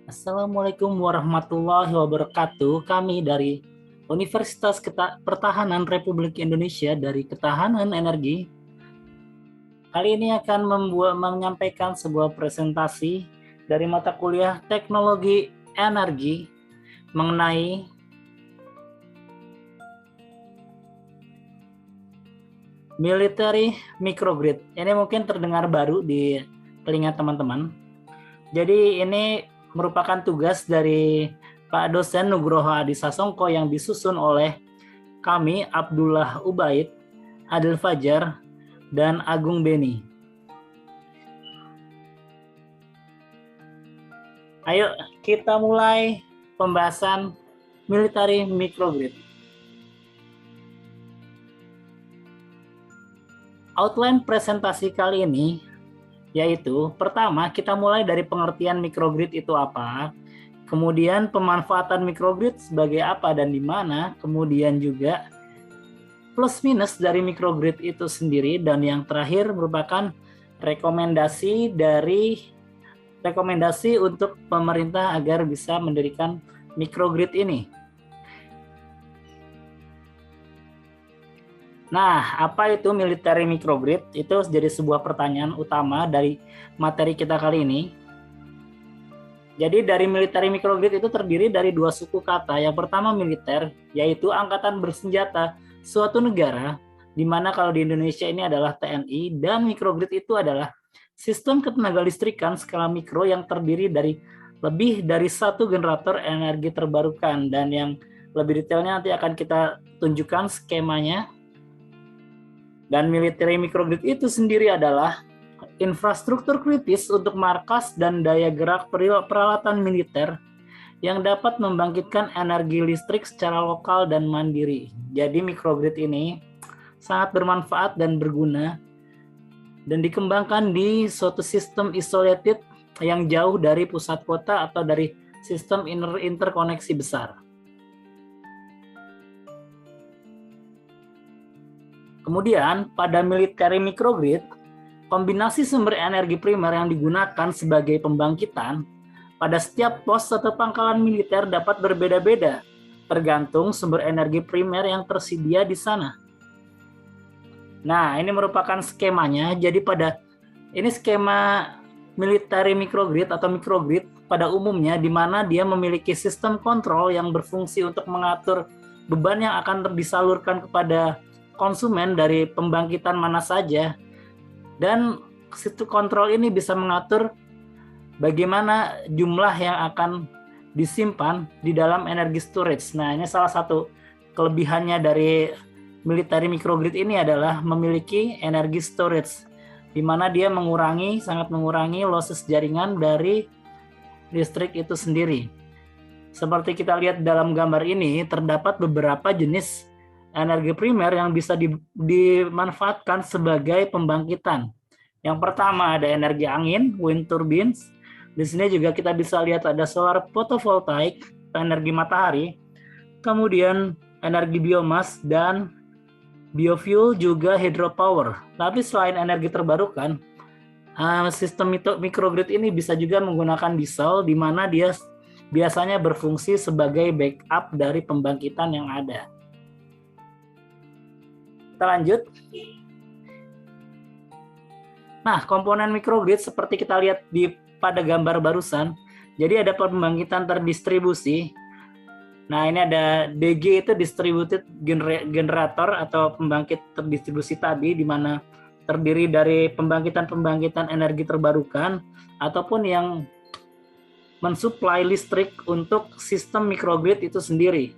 Assalamualaikum warahmatullahi wabarakatuh. Kami dari Universitas Pertahanan Republik Indonesia dari Ketahanan Energi kali ini akan menyampaikan sebuah presentasi dari mata kuliah Teknologi Energi mengenai military microgrid. Ini mungkin terdengar baru di telinga teman-teman. Jadi ini merupakan tugas dari Pak dosen Nugroho Adi Sasongko yang disusun oleh kami, Abdullah Ubaid, Adil Fajar, dan Agung Beni. Ayo kita mulai pembahasan military microgrid. Outline presentasi kali ini yaitu pertama kita mulai dari pengertian microgrid itu apa, kemudian pemanfaatan microgrid sebagai apa dan di mana, kemudian juga plus minus dari microgrid itu sendiri, dan yang terakhir merupakan rekomendasi untuk pemerintah agar bisa mendirikan microgrid ini. Nah, apa itu military microgrid? Itu jadi sebuah pertanyaan utama dari materi kita kali ini. Jadi dari military microgrid itu terdiri dari dua suku kata. Yang pertama militer, yaitu angkatan bersenjata suatu negara, di mana kalau di Indonesia ini adalah TNI, dan microgrid itu adalah sistem ketenagalistrikan skala mikro yang terdiri dari lebih dari satu generator energi terbarukan. Dan yang lebih detailnya nanti akan kita tunjukkan skemanya. Dan military microgrid itu sendiri adalah infrastruktur kritis untuk markas dan daya gerak peralatan militer yang dapat membangkitkan energi listrik secara lokal dan mandiri. Jadi microgrid ini sangat bermanfaat dan berguna dan dikembangkan di suatu sistem isolated yang jauh dari pusat kota atau dari sistem interkoneksi besar. Kemudian pada military microgrid, kombinasi sumber energi primer yang digunakan sebagai pembangkitan pada setiap pos atau pangkalan militer dapat berbeda-beda, tergantung sumber energi primer yang tersedia di sana. Nah, ini merupakan skemanya. Jadi ini skema military microgrid atau microgrid pada umumnya, di mana dia memiliki sistem kontrol yang berfungsi untuk mengatur beban yang akan disalurkan kepada konsumen dari pembangkitan mana saja, dan sistem kontrol ini bisa mengatur bagaimana jumlah yang akan disimpan di dalam energi storage. Nah, ini salah satu kelebihannya dari military microgrid ini adalah memiliki energi storage, di mana dia sangat mengurangi losses jaringan dari listrik itu sendiri. Seperti kita lihat dalam gambar ini, terdapat beberapa jenis energi primer yang bisa dimanfaatkan sebagai pembangkitan. Yang pertama ada energi angin, wind turbines. Di sini juga kita bisa lihat ada solar photovoltaik, energi matahari. Kemudian energi biomas dan biofuel, juga hydropower. Tapi selain energi terbarukan, sistem microgrid ini bisa juga menggunakan diesel, di mana dia biasanya berfungsi sebagai backup dari pembangkitan yang ada. Kita lanjut. Nah, komponen microgrid seperti kita lihat pada gambar barusan. Jadi ada pembangkitan terdistribusi. Nah, ini ada DG, itu distributed generator atau pembangkit terdistribusi tadi, di mana terdiri dari pembangkitan energi terbarukan ataupun yang mensuplai listrik untuk sistem microgrid itu sendiri.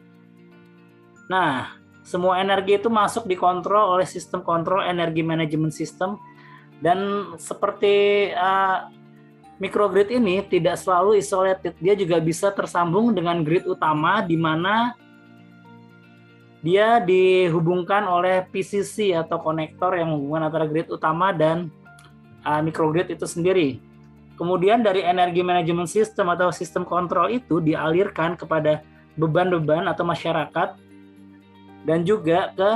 Nah, semua energi itu masuk dikontrol oleh sistem kontrol energi management system, dan seperti microgrid ini tidak selalu isolated, dia juga bisa tersambung dengan grid utama, di mana dia dihubungkan oleh PCC atau konektor yang menghubungkan antara grid utama dan microgrid itu sendiri. Kemudian dari energi management system atau sistem kontrol itu dialirkan kepada beban-beban atau masyarakat dan juga ke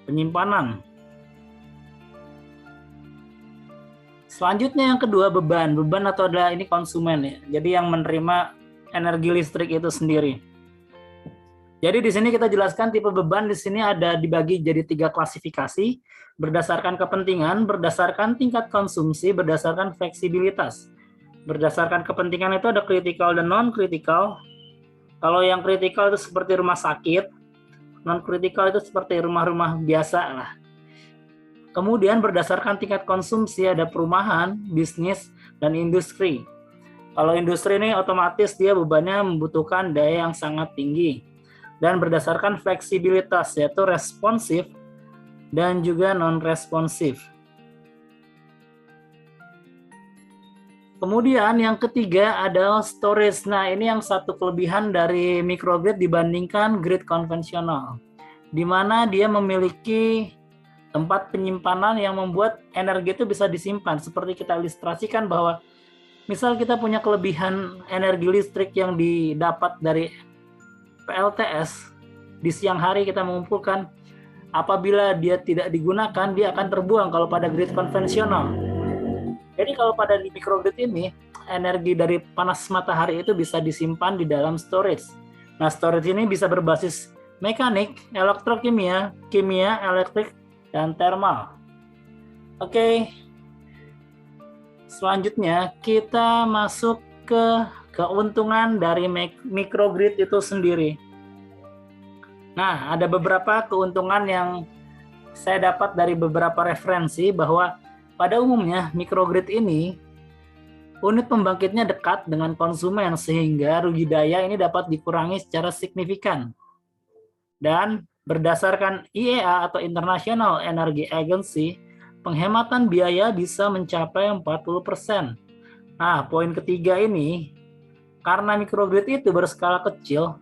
penyimpanan. Selanjutnya yang kedua beban. Beban atau adalah ini konsumen ya. Jadi yang menerima energi listrik itu sendiri. Jadi di sini kita jelaskan tipe beban di sini ada dibagi jadi 3 klasifikasi berdasarkan kepentingan, berdasarkan tingkat konsumsi, berdasarkan fleksibilitas. Berdasarkan kepentingan itu ada kritikal dan non-kritikal. Kalau yang kritikal itu seperti rumah sakit, non-kritikal itu seperti rumah-rumah biasa lah. Kemudian berdasarkan tingkat konsumsi ada perumahan, bisnis, dan industri. Kalau industri ini otomatis dia bebannya membutuhkan daya yang sangat tinggi. Dan berdasarkan fleksibilitas yaitu responsif dan juga non-responsif. Kemudian yang ketiga adalah storage. Nah, ini yang satu kelebihan dari microgrid dibandingkan grid konvensional, di mana dia memiliki tempat penyimpanan yang membuat energi itu bisa disimpan. Seperti kita ilustrasikan bahwa misal kita punya kelebihan energi listrik yang didapat dari PLTS, di siang hari kita mengumpulkan, apabila dia tidak digunakan, dia akan terbuang kalau pada grid konvensional. Jadi kalau pada di microgrid ini, energi dari panas matahari itu bisa disimpan di dalam storage. Nah, storage ini bisa berbasis mekanik, elektrokimia, kimia, elektrik, dan thermal. Oke. Selanjutnya kita masuk ke keuntungan dari microgrid itu sendiri. Nah, ada beberapa keuntungan yang saya dapat dari beberapa referensi bahwa pada umumnya microgrid ini unit pembangkitnya dekat dengan konsumen sehingga rugi daya ini dapat dikurangi secara signifikan. Dan berdasarkan IEA atau International Energy Agency, penghematan biaya bisa mencapai 40%. Nah, poin ketiga ini, karena microgrid itu berskala kecil,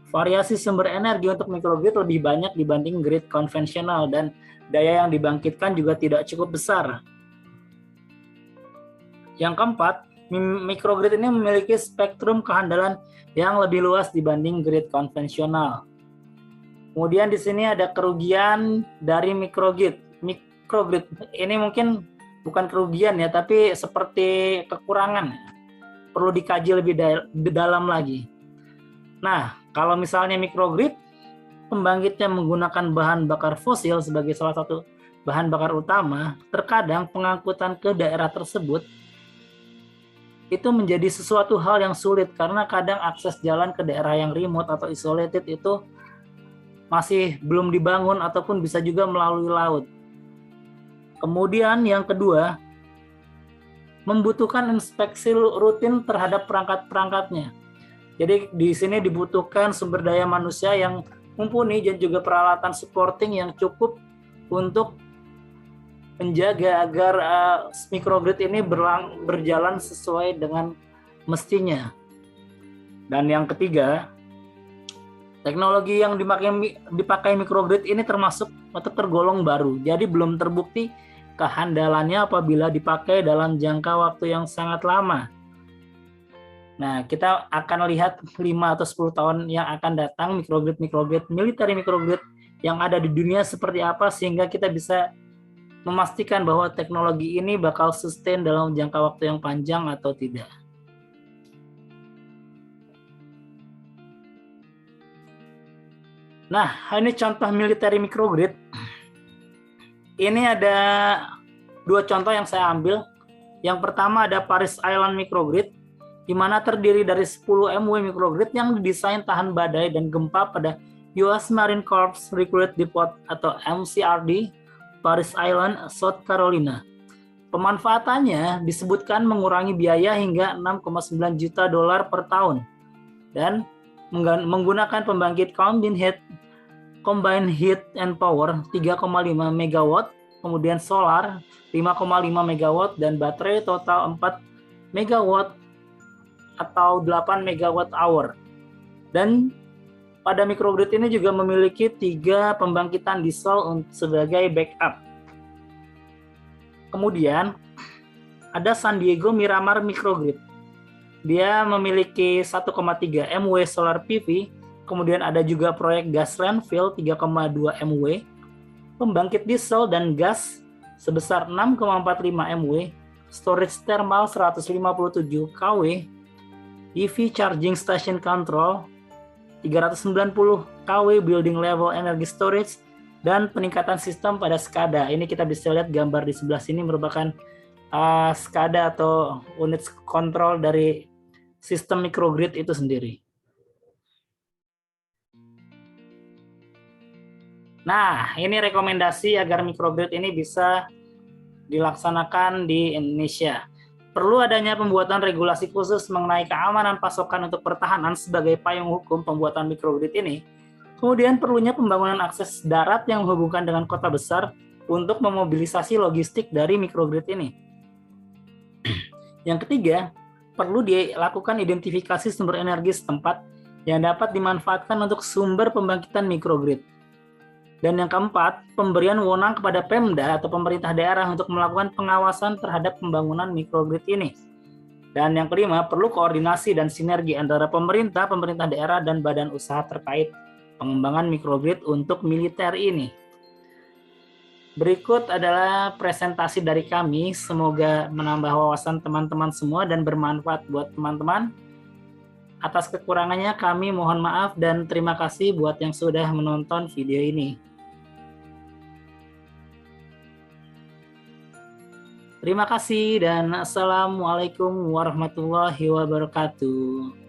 variasi sumber energi untuk microgrid lebih banyak dibanding grid konvensional dan daya yang dibangkitkan juga tidak cukup besar. Yang keempat, microgrid ini memiliki spektrum kehandalan yang lebih luas dibanding grid konvensional. Kemudian di sini ada kerugian dari microgrid. Microgrid ini mungkin bukan kerugian ya, tapi seperti kekurangan. Perlu dikaji lebih dalam lagi. Nah, kalau misalnya microgrid pembangkitnya menggunakan bahan bakar fosil sebagai salah satu bahan bakar utama, terkadang pengangkutan ke daerah tersebut itu menjadi sesuatu hal yang sulit karena kadang akses jalan ke daerah yang remote atau isolated itu masih belum dibangun ataupun bisa juga melalui laut. Kemudian yang kedua, membutuhkan inspeksi rutin terhadap perangkat-perangkatnya. Jadi di sini dibutuhkan sumber daya manusia yang mumpuni dan juga peralatan supporting yang cukup untuk menjaga agar microgrid ini berjalan sesuai dengan mestinya. Dan yang ketiga, teknologi yang dipakai microgrid ini termasuk atau tergolong baru, jadi belum terbukti kehandalannya apabila dipakai dalam jangka waktu yang sangat lama. Nah, kita akan lihat 5 atau 10 tahun yang akan datang microgrid, military microgrid yang ada di dunia seperti apa sehingga kita bisa memastikan bahwa teknologi ini bakal sustain dalam jangka waktu yang panjang atau tidak. Nah, ini contoh military microgrid. Ini ada 2 contoh yang saya ambil. Yang pertama ada Paris Island microgrid, di mana terdiri dari 10 MW microgrid yang didesain tahan badai dan gempa pada US Marine Corps Recruit Depot atau MCRD, Paris Island, South Carolina. Pemanfaatannya disebutkan mengurangi biaya hingga $6,9 juta per tahun dan menggunakan pembangkit combined heat and power 3,5 MW, kemudian solar 5,5 MW dan baterai total 4 MW atau 8 MWh. Dan pada microgrid ini juga memiliki 3 pembangkitan diesel sebagai backup. Kemudian ada San Diego Miramar microgrid. Dia memiliki 1,3 MW solar PV, kemudian ada juga proyek gas landfill 3,2 MW, pembangkit diesel dan gas sebesar 6,45 MW, storage thermal 157 kW, EV charging station control 390 kW building level energy storage, dan peningkatan sistem pada SCADA. Ini kita bisa lihat gambar di sebelah sini merupakan SCADA atau unit kontrol dari sistem microgrid itu sendiri. Nah, ini rekomendasi agar microgrid ini bisa dilaksanakan di Indonesia. Perlu adanya pembuatan regulasi khusus mengenai keamanan pasokan untuk pertahanan sebagai payung hukum pembuatan microgrid ini. Kemudian perlunya pembangunan akses darat yang menghubungkan dengan kota besar untuk memobilisasi logistik dari microgrid ini. Yang ketiga, perlu dilakukan identifikasi sumber energi setempat yang dapat dimanfaatkan untuk sumber pembangkitan microgrid. Dan yang keempat, pemberian wewenang kepada Pemda atau pemerintah daerah untuk melakukan pengawasan terhadap pembangunan microgrid ini. Dan yang kelima, perlu koordinasi dan sinergi antara pemerintah daerah, dan badan usaha terkait pengembangan microgrid untuk militer ini. Berikut adalah presentasi dari kami, semoga menambah wawasan teman-teman semua dan bermanfaat buat teman-teman. Atas kekurangannya kami mohon maaf dan terima kasih buat yang sudah menonton video ini. Terima kasih dan assalamualaikum warahmatullahi wabarakatuh.